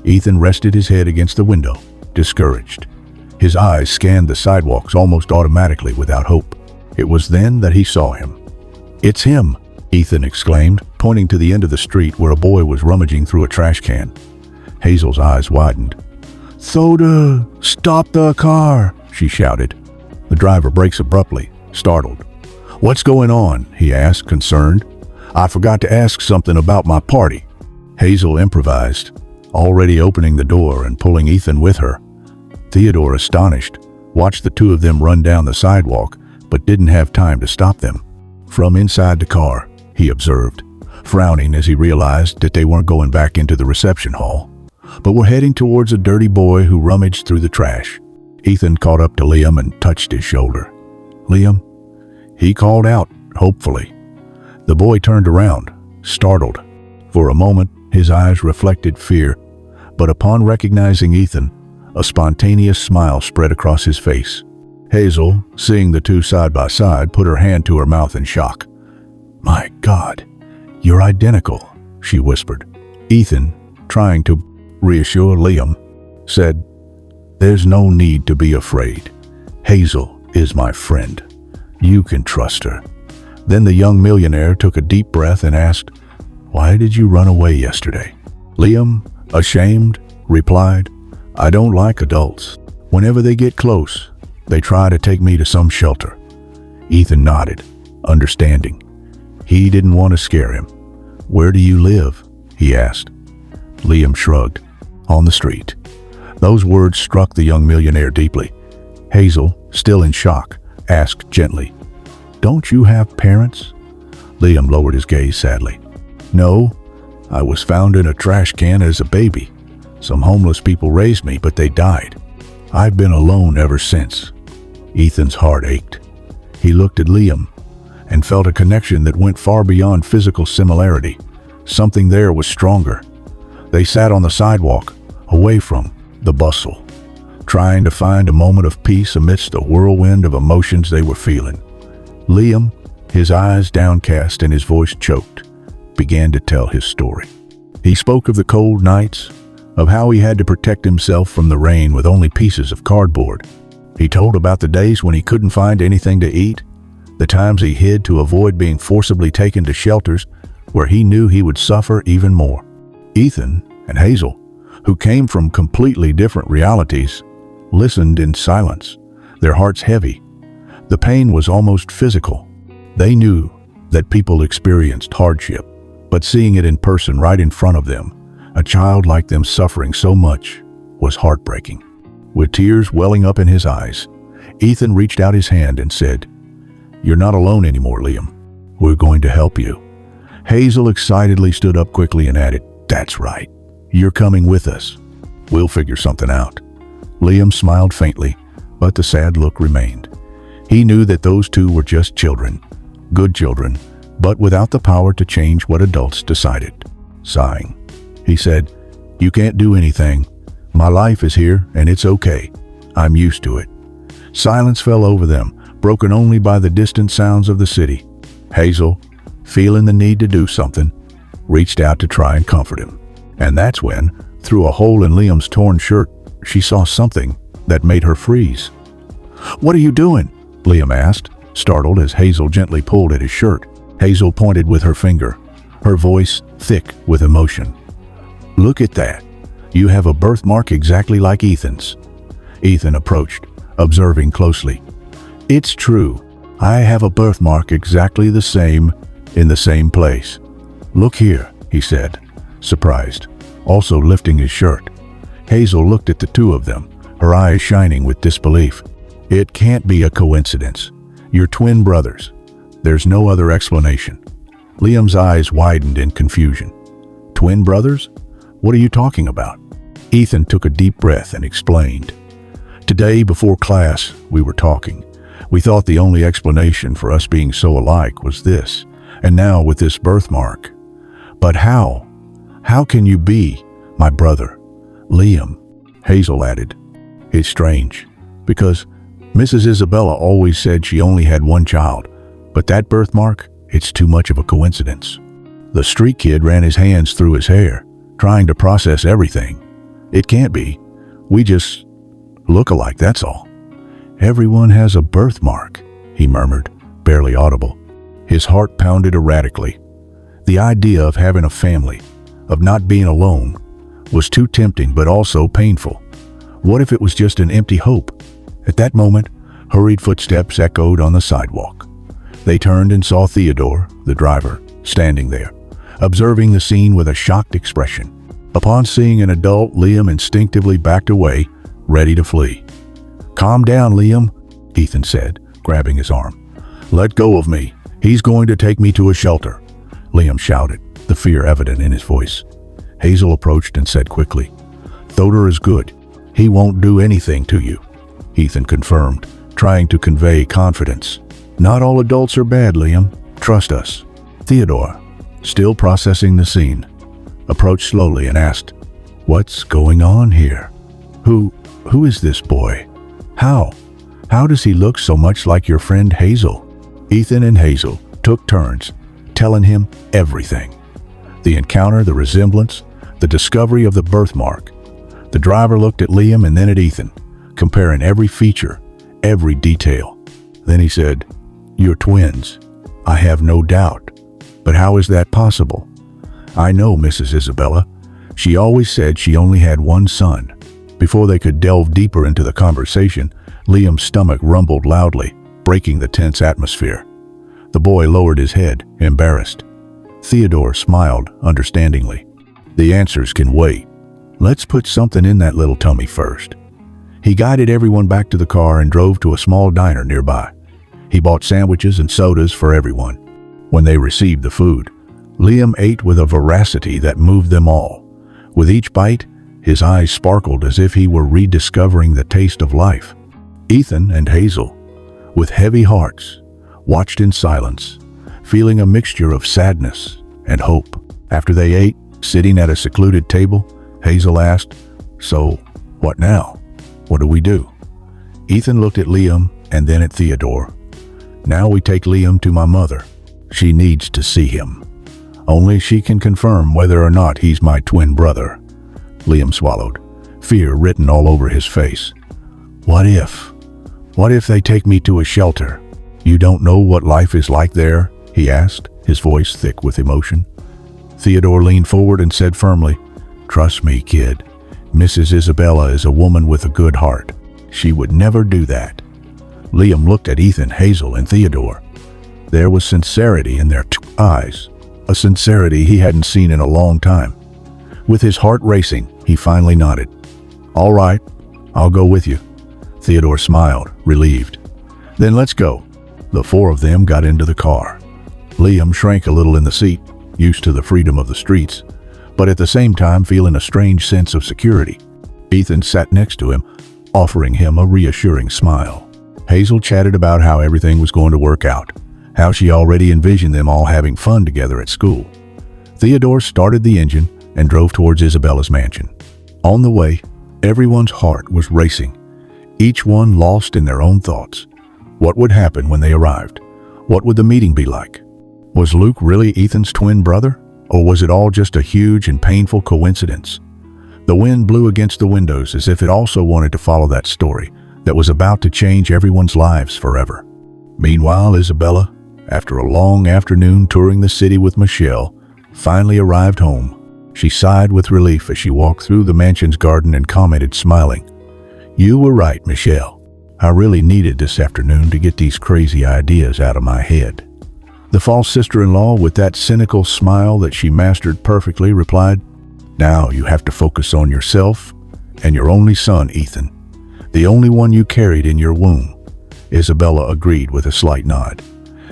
Ethan rested his head against the window, discouraged. His eyes scanned the sidewalks almost automatically without hope. It was then that he saw him. "It's him," Ethan exclaimed, pointing to the end of the street where a boy was rummaging through a trash can. Hazel's eyes widened. "Soda, stop the car," she shouted. The driver brakes abruptly, startled. "What's going on?" he asked, concerned. "I forgot to ask something about my party." Hazel improvised, already opening the door and pulling Ethan with her. Theodore, astonished, watched the two of them run down the sidewalk, but didn't have time to stop them. From inside the car, he observed, frowning as he realized that they weren't going back into the reception hall, but were heading towards a dirty boy who rummaged through the trash. Ethan caught up to Liam and touched his shoulder. "Liam?" he called out, hopefully. The boy turned around, startled. For a moment, his eyes reflected fear, but upon recognizing Ethan, a spontaneous smile spread across his face. Hazel, seeing the two side by side, put her hand to her mouth in shock. "My God, you're identical," she whispered. Ethan, trying to reassure Liam, said, "There's no need to be afraid. Hazel is my friend. You can trust her." Then the young millionaire took a deep breath and asked, "Why did you run away yesterday?" Liam, ashamed, replied, "I don't like adults. Whenever they get close, they try to take me to some shelter." Ethan nodded, understanding. He didn't want to scare him. "Where do you live?" he asked. Liam shrugged. "On the street." Those words struck the young millionaire deeply. Hazel, still in shock, asked gently, "Don't you have parents?" Liam lowered his gaze sadly. "No, I was found in a trash can as a baby. Some homeless people raised me, but they died. I've been alone ever since." Ethan's heart ached. He looked at Liam and felt a connection that went far beyond physical similarity. Something there was stronger. They sat on the sidewalk, away from the bustle, trying to find a moment of peace amidst the whirlwind of emotions they were feeling. Liam, his eyes downcast and his voice choked, began to tell his story. He spoke of the cold nights, of how he had to protect himself from the rain with only pieces of cardboard. He told about the days when he couldn't find anything to eat, the times he hid to avoid being forcibly taken to shelters where he knew he would suffer even more. Ethan and Hazel, who came from completely different realities, listened in silence, their hearts heavy. The pain was almost physical. They knew that people experienced hardship, but seeing it in person right in front of them, a child like them suffering so much, was heartbreaking. With tears welling up in his eyes, Ethan reached out his hand and said, "You're not alone anymore, Liam. We're going to help you." Hazel excitedly stood up quickly and added, "That's right. You're coming with us. We'll figure something out." Liam smiled faintly, but the sad look remained. He knew that those two were just children, good children, but without the power to change what adults decided. Sighing, he said, "You can't do anything. My life is here, and it's okay. I'm used to it." Silence fell over them, broken only by the distant sounds of the city. Hazel, feeling the need to do something, reached out to try and comfort him. And that's when, through a hole in Liam's torn shirt, she saw something that made her freeze. "What are you doing?" Liam asked, startled as Hazel gently pulled at his shirt. Hazel pointed with her finger, her voice thick with emotion. "Look at that. You have a birthmark exactly like Ethan's." Ethan approached, observing closely. "It's true. I have a birthmark exactly the same, in the same place. Look here," he said, surprised, also lifting his shirt. Hazel looked at the two of them, her eyes shining with disbelief. "It can't be a coincidence. You're twin brothers. There's no other explanation." Liam's eyes widened in confusion. "Twin brothers? What are you talking about?" Ethan took a deep breath and explained. Today, before class, we were talking. We thought the only explanation for us being so alike was this, and now with this birthmark. But how? How can you be my brother, Liam? Hazel added. It's strange, because Mrs. Isabella always said she only had one child, but that birthmark, it's too much of a coincidence. The street kid ran his hands through his hair, trying to process everything. It can't be. We just look alike, that's all. Everyone has a birthmark, he murmured, barely audible. His heart pounded erratically. The idea of having a family, of not being alone, was too tempting but also painful. What if it was just an empty hope? At that moment, hurried footsteps echoed on the sidewalk. They turned and saw Theodore, the driver, standing there, observing the scene with a shocked expression. Upon seeing an adult, Liam instinctively backed away, ready to flee. Calm down, Liam, Ethan said, grabbing his arm. Let go of me. He's going to take me to a shelter, Liam shouted, the fear evident in his voice. Hazel approached and said quickly, Theodore is good. He won't do anything to you, Ethan confirmed, trying to convey confidence. Not all adults are bad, Liam. Trust us. Theodore, still processing the scene, approached slowly and asked, What's going on here? Who is this boy? How does he look so much like your friend Hazel? Ethan and Hazel took turns, telling him everything. The encounter, the resemblance, the discovery of the birthmark. The driver looked at Liam and then at Ethan, comparing every feature, every detail. Then he said, You're twins. I have no doubt. But how is that possible? I know Mrs. Isabella. She always said she only had one son. Before they could delve deeper into the conversation, Liam's stomach rumbled loudly, breaking the tense atmosphere. The boy lowered his head, embarrassed. Theodore smiled understandingly. The answers can wait. Let's put something in that little tummy first. He guided everyone back to the car and drove to a small diner nearby. He bought sandwiches and sodas for everyone. When they received the food, Liam ate with a voracity that moved them all. With each bite, his eyes sparkled as if he were rediscovering the taste of life. Ethan and Hazel, with heavy hearts, watched in silence, feeling a mixture of sadness and hope. After they ate, sitting at a secluded table, Hazel asked, So, what now? What do we do? Ethan looked at Liam and then at Theodore. Now we take Liam to my mother. She needs to see him. Only she can confirm whether or not he's my twin brother. Liam swallowed, fear written all over his face. What if they take me to a shelter? You don't know what life is like there? He asked, his voice thick with emotion. Theodore leaned forward and said firmly, Trust me, kid. Mrs. Isabella is a woman with a good heart. She would never do that. Liam looked at Ethan, Hazel, and Theodore. There was sincerity in their eyes, a sincerity he hadn't seen in a long time. With his heart racing, he finally nodded. All right, I'll go with you. Theodore smiled, relieved. Then let's go. The four of them got into the car. Liam shrank a little in the seat, used to the freedom of the streets, but at the same time feeling a strange sense of security. Ethan sat next to him, offering him a reassuring smile. Hazel chatted about how everything was going to work out, how she already envisioned them all having fun together at school. Theodore started the engine and drove towards Isabella's mansion. On the way, everyone's heart was racing, each one lost in their own thoughts. What would happen when they arrived? What would the meeting be like? Was Luke really Ethan's twin brother? Or was it all just a huge and painful coincidence? The wind blew against the windows as if it also wanted to follow that story that was about to change everyone's lives forever. Meanwhile, Isabella, after a long afternoon touring the city with Michelle, finally arrived home. She sighed with relief as she walked through the mansion's garden and commented, smiling, You were right, Michelle. I really needed this afternoon to get these crazy ideas out of my head. The false sister-in-law, with that cynical smile that she mastered perfectly, replied, Now you have to focus on yourself and your only son, Ethan, the only one you carried in your womb. Isabella agreed with a slight nod.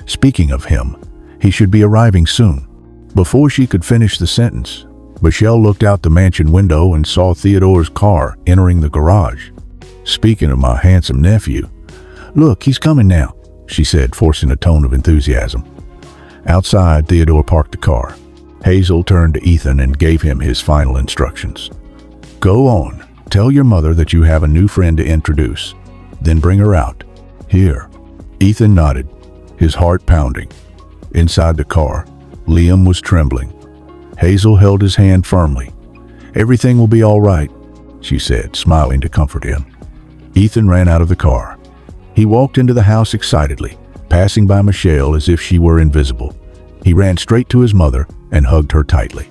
Speaking of him, he should be arriving soon. Before she could finish the sentence, Michelle looked out the mansion window and saw Theodore's car entering the garage. "Speaking of my handsome nephew, look, he's coming now," she said, forcing a tone of enthusiasm. Outside, Theodore parked the car. Hazel turned to Ethan and gave him his final instructions. "Go on, tell your mother that you have a new friend to introduce. Then bring her out. Here." Ethan nodded, his heart pounding. Inside the car, Liam was trembling. Hazel held his hand firmly. "Everything will be all right," she said, smiling to comfort him. Ethan ran out of the car. He walked into the house excitedly, passing by Michelle as if she were invisible. He ran straight to his mother and hugged her tightly.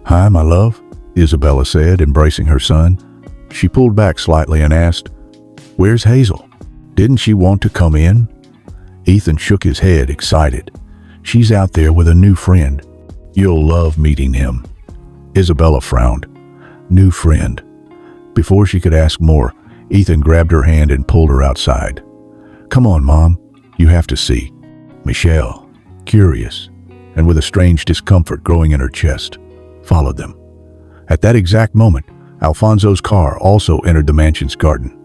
"Hi, my love," Isabella said, embracing her son. She pulled back slightly and asked, "Where's Hazel? Didn't she want to come in?" Ethan shook his head, excited. "She's out there with a new friend. You'll love meeting him." Isabella frowned. "New friend." Before she could ask more, Ethan grabbed her hand and pulled her outside. "Come on, Mom. You have to see." Michelle, curious, and with a strange discomfort growing in her chest, followed them. At that exact moment, Alfonso's car also entered the mansion's garden.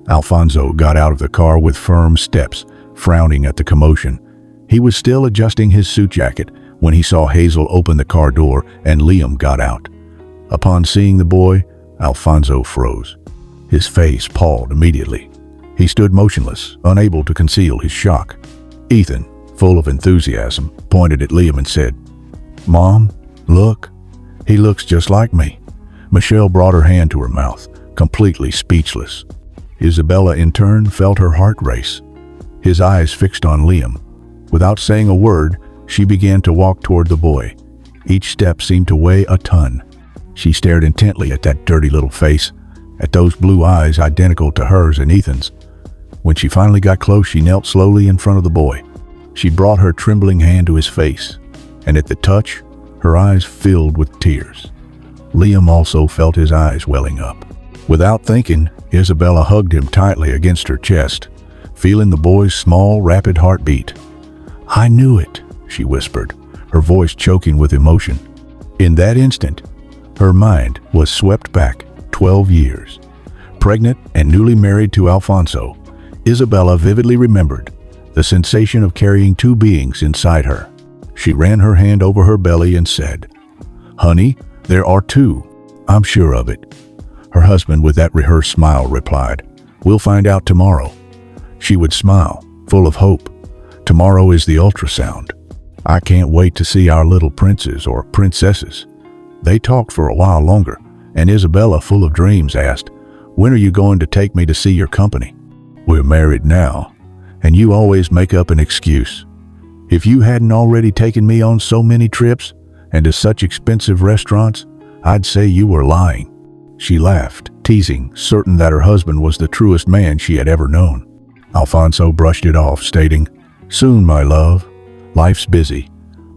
Alfonso got out of the car with firm steps, frowning at the commotion. He was still adjusting his suit jacket when he saw Hazel open the car door and Liam got out. Upon seeing the boy, Alfonso froze. His face palled immediately. He stood motionless, unable to conceal his shock. Ethan, full of enthusiasm, pointed at Liam and said, "Mom, look. He looks just like me." Michelle brought her hand to her mouth, completely speechless. Isabella, in turn, felt her heart race. His eyes fixed on Liam. Without saying a word, she began to walk toward the boy. Each step seemed to weigh a ton. She stared intently at that dirty little face, at those blue eyes identical to hers and Ethan's. When she finally got close, she knelt slowly in front of the boy. She brought her trembling hand to his face, and at the touch, her eyes filled with tears. Liam also felt his eyes welling up. Without thinking, Isabella hugged him tightly against her chest, feeling the boy's small, rapid heartbeat. "I knew it," she whispered, her voice choking with emotion. In that instant, her mind was swept back 12 years. Pregnant and newly married to Alfonso, Isabella vividly remembered the sensation of carrying two beings inside her. She ran her hand over her belly and said, "Honey, there are two. I'm sure of it." Her husband, with that rehearsed smile, replied, "We'll find out tomorrow." She would smile, full of hope. "Tomorrow is the ultrasound. I can't wait to see our little princes or princesses." They talked for a while longer, and Isabella, full of dreams, asked, "When are you going to take me to see your company?" "We're married now, and you always make up an excuse. If you hadn't already taken me on so many trips and to such expensive restaurants, I'd say you were lying." She laughed, teasing, certain that her husband was the truest man she had ever known. Alfonso brushed it off, stating, "Soon, my love. Life's busy,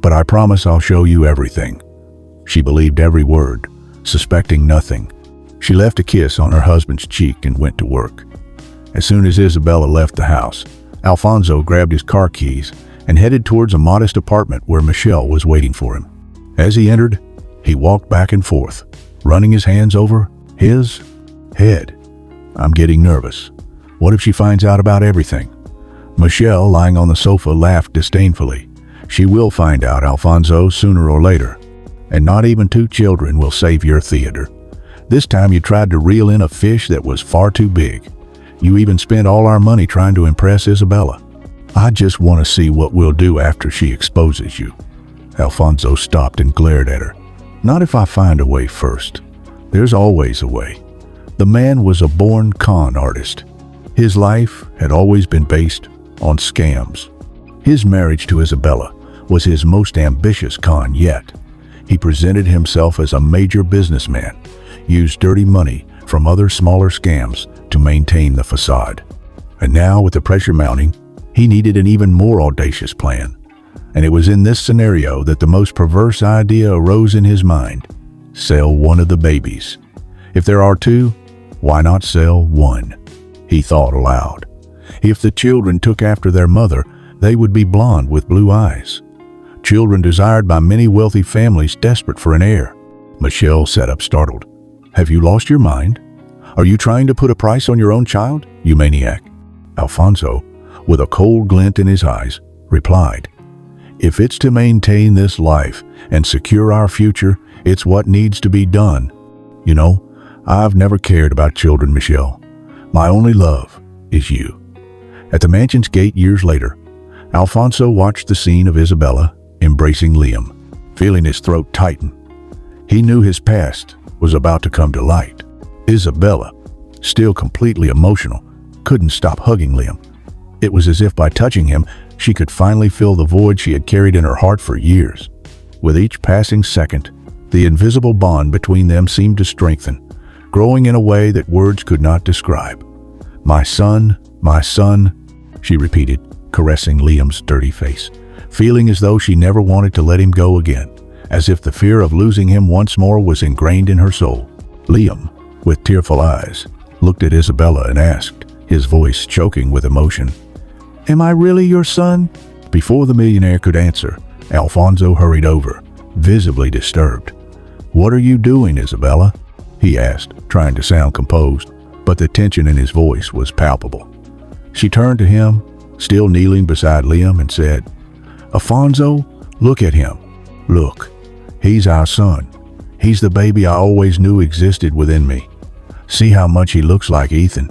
but I promise I'll show you everything." She believed every word, suspecting nothing. She left a kiss on her husband's cheek and went to work. As soon as Isabella left the house, Alfonso grabbed his car keys and headed towards a modest apartment where Michelle was waiting for him. As he entered, he walked back and forth, running his hands over his head. "I'm getting nervous. What if she finds out about everything?" Michelle, lying on the sofa, laughed disdainfully. "She will find out, Alfonso, sooner or later. And not even two children will save your theater. This time you tried to reel in a fish that was far too big. You even spent all our money trying to impress Isabella. I just want to see what we'll do after she exposes you." Alfonso stopped and glared at her. "Not if I find a way first. There's always a way." The man was a born con artist. His life had always been based on scams. His marriage to Isabella was his most ambitious con yet. He presented himself as a major businessman, used dirty money from other smaller scams to maintain the facade. And now, with the pressure mounting, he needed an even more audacious plan. And it was in this scenario that the most perverse idea arose in his mind: sell one of the babies. If there are two, why not sell one? He thought aloud. If the children took after their mother, they would be blonde with blue eyes. Children desired by many wealthy families desperate for an heir. Michelle sat up startled. Have you lost your mind? Are you trying to put a price on your own child, you maniac? Alfonso, with a cold glint in his eyes, replied, If it's to maintain this life and secure our future, it's what needs to be done. You know, I've never cared about children, Michelle. My only love is you. At the mansion's gate years later, Alfonso watched the scene of Isabella embracing Liam, feeling his throat tighten. He knew his past was about to come to light. Isabella, still completely emotional, couldn't stop hugging Liam. It was as if by touching him, she could finally fill the void she had carried in her heart for years. With each passing second, the invisible bond between them seemed to strengthen, growing in a way that words could not describe. My son, she repeated, caressing Liam's dirty face, feeling as though she never wanted to let him go again, as if the fear of losing him once more was ingrained in her soul. Liam, with tearful eyes, looked at Isabella and asked, his voice choking with emotion, Am I really your son? Before the millionaire could answer, Alfonso hurried over, visibly disturbed. What are you doing, Isabella? He asked, trying to sound composed, but the tension in his voice was palpable. She turned to him, still kneeling beside Liam, and said, Alfonso, look at him. Look, he's our son. He's the baby I always knew existed within me. See how much he looks like Ethan.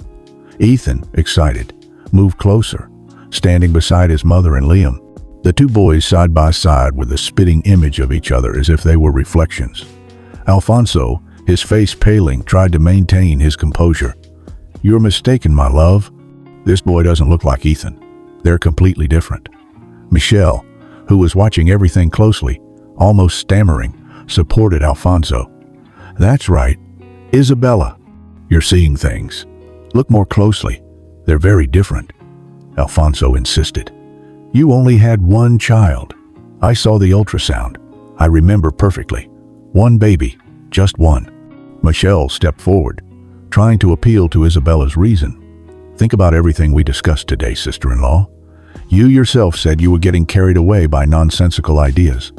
Ethan, excited, moved closer, standing beside his mother and Liam. The two boys side by side with a spitting image of each other as if they were reflections. Alfonso, his face paling, tried to maintain his composure. You're mistaken, my love. This boy doesn't look like Ethan. They're completely different. Michelle, who was watching everything closely, almost stammering, supported Alfonso. That's right. Isabella, you're seeing things. Look more closely. They're very different. Alfonso insisted. You only had one child. I saw the ultrasound. I remember perfectly. One baby, just one. Michelle stepped forward, trying to appeal to Isabella's reason. Think about everything we discussed today, sister-in-law. You yourself said you were getting carried away by nonsensical ideas.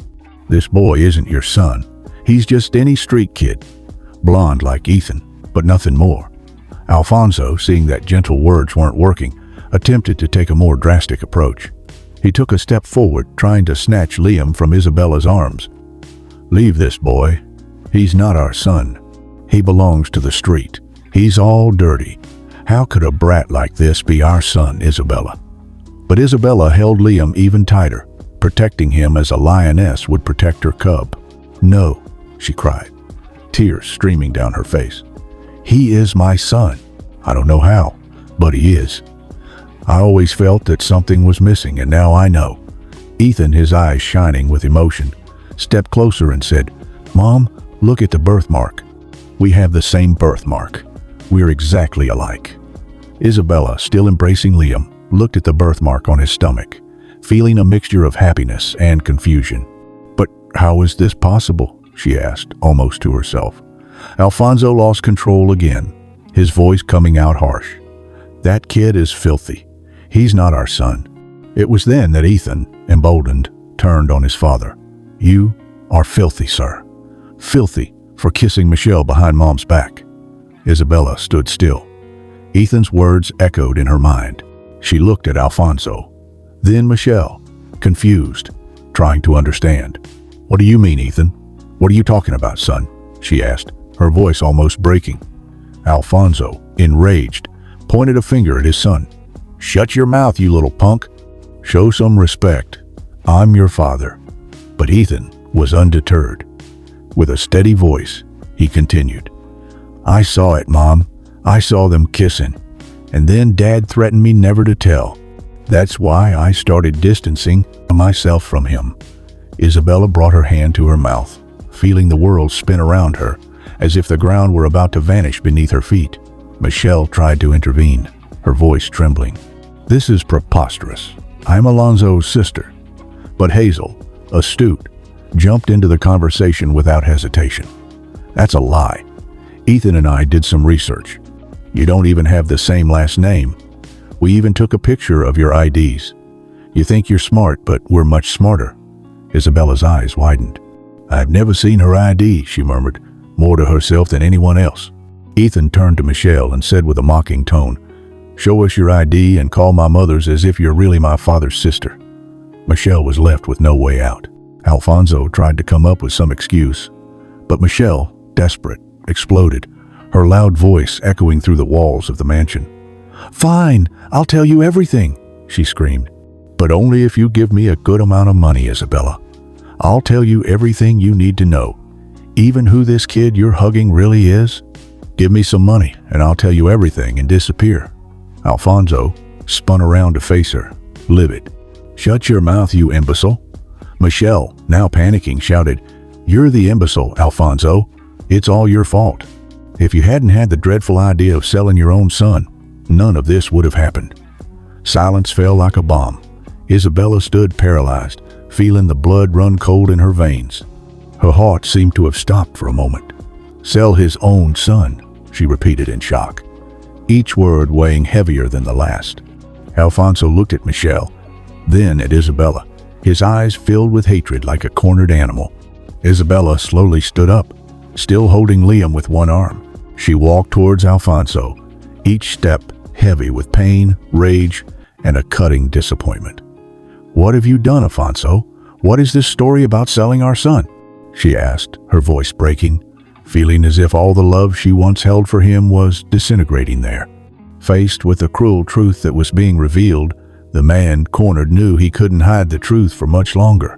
This boy isn't your son. He's just any street kid. Blonde like Ethan, but nothing more. Alfonso, seeing that gentle words weren't working, attempted to take a more drastic approach. He took a step forward, trying to snatch Liam from Isabella's arms. Leave this boy. He's not our son. He belongs to the street. He's all dirty. How could a brat like this be our son, Isabella? But Isabella held Liam even tighter, protecting him as a lioness would protect her cub. No, she cried, tears streaming down her face. He is my son. I don't know how, but he is. I always felt that something was missing, and now I know. Ethan, his eyes shining with emotion, stepped closer and said, Mom, look at the birthmark. We have the same birthmark. We're exactly alike. Isabella, still embracing Liam, looked at the birthmark on his stomach, feeling a mixture of happiness and confusion. But how is this possible? She asked, almost to herself. Alfonso lost control again, his voice coming out harsh. That kid is filthy. He's not our son. It was then that Ethan, emboldened, turned on his father. You are filthy, sir. Filthy for kissing Michelle behind Mom's back. Isabella stood still. Ethan's words echoed in her mind. She looked at Alfonso. Then Michelle, confused, trying to understand. What do you mean, Ethan? What are you talking about, son? She asked, her voice almost breaking. Alfonso, enraged, pointed a finger at his son. Shut your mouth, you little punk. Show some respect. I'm your father. But Ethan was undeterred. With a steady voice, he continued. I saw it, Mom. I saw them kissing. And then Dad threatened me never to tell. That's why I started distancing myself from him. Isabella brought her hand to her mouth, feeling the world spin around her, as if the ground were about to vanish beneath her feet. Michelle tried to intervene, her voice trembling. This is preposterous. I'm Alonso's sister. But Hazel, astute, jumped into the conversation without hesitation. That's a lie. Ethan and I did some research. You don't even have the same last name. We even took a picture of your IDs. You think you're smart, but we're much smarter. Isabella's eyes widened. I've never seen her ID, she murmured, more to herself than anyone else. Ethan turned to Michelle and said with a mocking tone, "Show us your ID and call my mother's as if you're really my father's sister." Michelle was left with no way out. Alfonso tried to come up with some excuse, but Michelle, desperate, exploded, her loud voice echoing through the walls of the mansion. "Fine, I'll tell you everything," she screamed. "But only if you give me a good amount of money, Isabella. I'll tell you everything you need to know, even who this kid you're hugging really is. Give me some money and I'll tell you everything and disappear." Alfonso spun around to face her, livid. "Shut your mouth, you imbecile." Michelle, now panicking, shouted, "You're the imbecile, Alfonso. It's all your fault. If you hadn't had the dreadful idea of selling your own son, none of this would have happened." Silence fell like a bomb. Isabella stood paralyzed, feeling the blood run cold in her veins. Her heart seemed to have stopped for a moment. "Sell his own son," she repeated in shock, each word weighing heavier than the last. Alfonso looked at Michelle, then at Isabella, his eyes filled with hatred like a cornered animal. Isabella slowly stood up, still holding Liam with one arm. She walked towards Alfonso, each step heavy with pain, rage, and a cutting disappointment. "What have you done, Alfonso? What is this story about selling our son?" she asked, her voice breaking, feeling as if all the love she once held for him was disintegrating there. Faced with the cruel truth that was being revealed, the man cornered knew he couldn't hide the truth for much longer.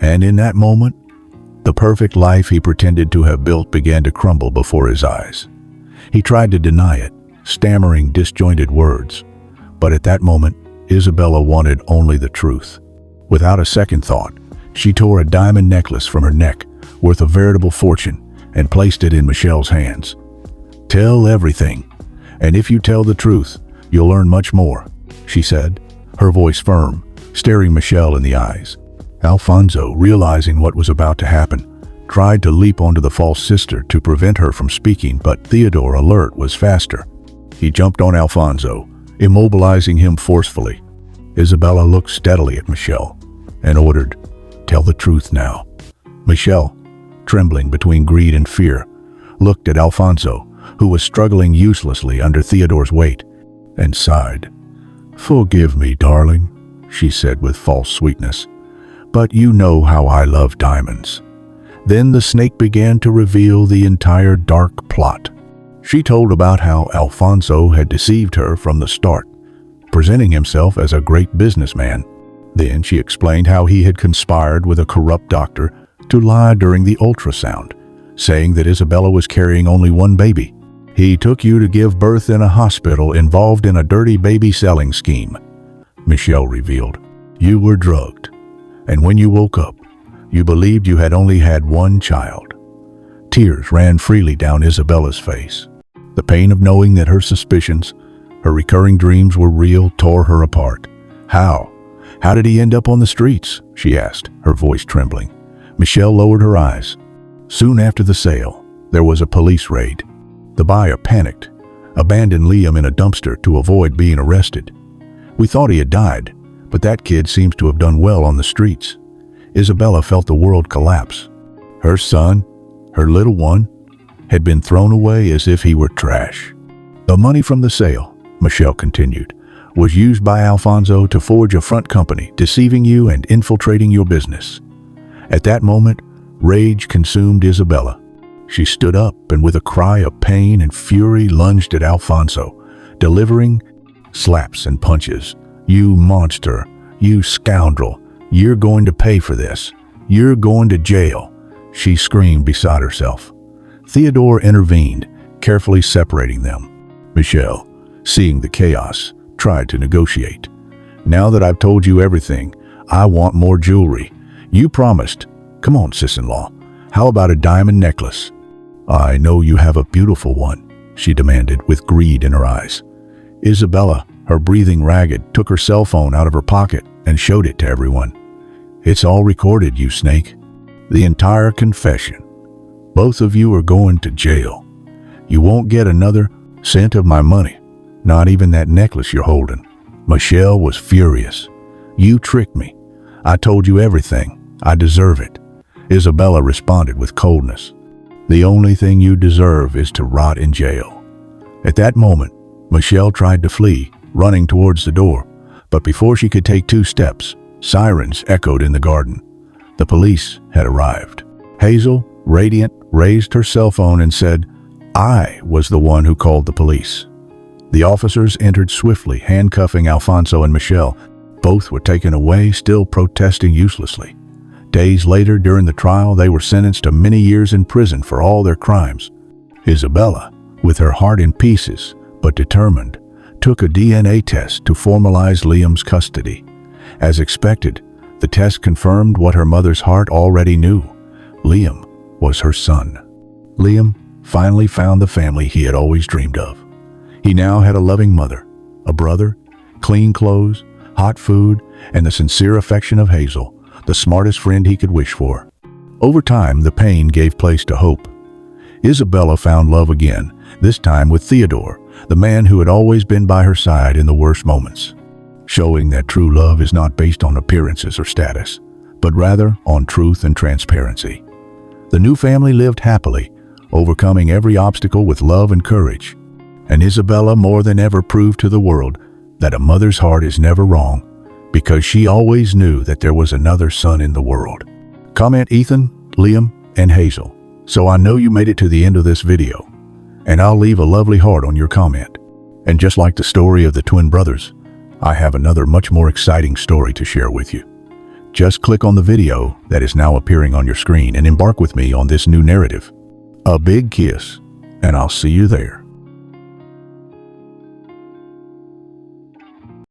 And in that moment, the perfect life he pretended to have built began to crumble before his eyes. He tried to deny it, stammering disjointed words. But at that moment, Isabella wanted only the truth. Without a second thought, she tore a diamond necklace from her neck, worth a veritable fortune, and placed it in Michelle's hands. "Tell everything, and if you tell the truth, you'll learn much more," she said, her voice firm, staring Michelle in the eyes. Alfonso, realizing what was about to happen, tried to leap onto the false sister to prevent her from speaking, but Theodore, alert, was faster. He jumped on Alfonso, immobilizing him forcefully. Isabella looked steadily at Michelle and ordered, "Tell the truth now." Michelle, trembling between greed and fear, looked at Alfonso, who was struggling uselessly under Theodore's weight, and sighed. "Forgive me, darling," she said with false sweetness, "but you know how I love diamonds." Then the snake began to reveal the entire dark plot. She told about how Alfonso had deceived her from the start, presenting himself as a great businessman. Then she explained how he had conspired with a corrupt doctor to lie during the ultrasound, saying that Isabella was carrying only one baby. "He took you to give birth in a hospital involved in a dirty baby selling scheme," Michelle revealed. "You were drugged, and when you woke up, you believed you had only had one child." Tears ran freely down Isabella's face. The pain of knowing that her suspicions, her recurring dreams were real, tore her apart. "How? How did he end up on the streets?" she asked, her voice trembling. Michelle lowered her eyes. "Soon after the sale, there was a police raid. The buyer panicked, abandoned Liam in a dumpster to avoid being arrested. We thought he had died, but that kid seems to have done well on the streets." Isabella felt the world collapse. Her son, her little one, had been thrown away as if he were trash. "The money from the sale," Michelle continued, "was used by Alfonso to forge a front company, deceiving you and infiltrating your business." At that moment, rage consumed Isabella. She stood up and with a cry of pain and fury lunged at Alfonso, delivering slaps and punches. "You monster! You scoundrel! You're going to pay for this! You're going to jail!" she screamed beside herself. Theodore intervened, carefully separating them. Michelle, seeing the chaos, tried to negotiate. "Now that I've told you everything, I want more jewelry. You promised. Come on, sis-in-law. How about a diamond necklace?" "I know you have a beautiful one," she demanded with greed in her eyes. Isabella, her breathing ragged, took her cell phone out of her pocket and showed it to everyone. "It's all recorded, you snake. The entire confession. Both of you are going to jail. You won't get another cent of my money, not even that necklace you're holding." Michelle was furious. "You tricked me. I told you everything. I deserve it. Isabella responded with coldness. The only thing you deserve is to rot in jail. At that moment, Michelle tried to flee, running towards the door, but before she could take 2 steps, sirens echoed in the garden. The police had arrived. Hazel, radiant, raised her cell phone and said, "I was the one who called the police." The officers entered swiftly, handcuffing Alfonso and Michelle. Both were taken away, still protesting uselessly. Days later, during the trial, they were sentenced to many years in prison for all their crimes. Isabella, with her heart in pieces, but determined, took a DNA test to formalize Liam's custody. As expected, the test confirmed what her mother's heart already knew. Liam was her son. Liam finally found the family he had always dreamed of. He now had a loving mother, a brother, clean clothes, hot food, and the sincere affection of Hazel, the smartest friend he could wish for. Over time, the pain gave place to hope. Isabella found love again, this time with Theodore, the man who had always been by her side in the worst moments, showing that true love is not based on appearances or status, but rather on truth and transparency. The new family lived happily, overcoming every obstacle with love and courage. And Isabella more than ever proved to the world that a mother's heart is never wrong, because she always knew that there was another son in the world. Comment Ethan, Liam, and Hazel, so I know you made it to the end of this video. And I'll leave a lovely heart on your comment. And just like the story of the twin brothers, I have another much more exciting story to share with you. Just click on the video that is now appearing on your screen and embark with me on this new narrative. A big kiss, and I'll see you there.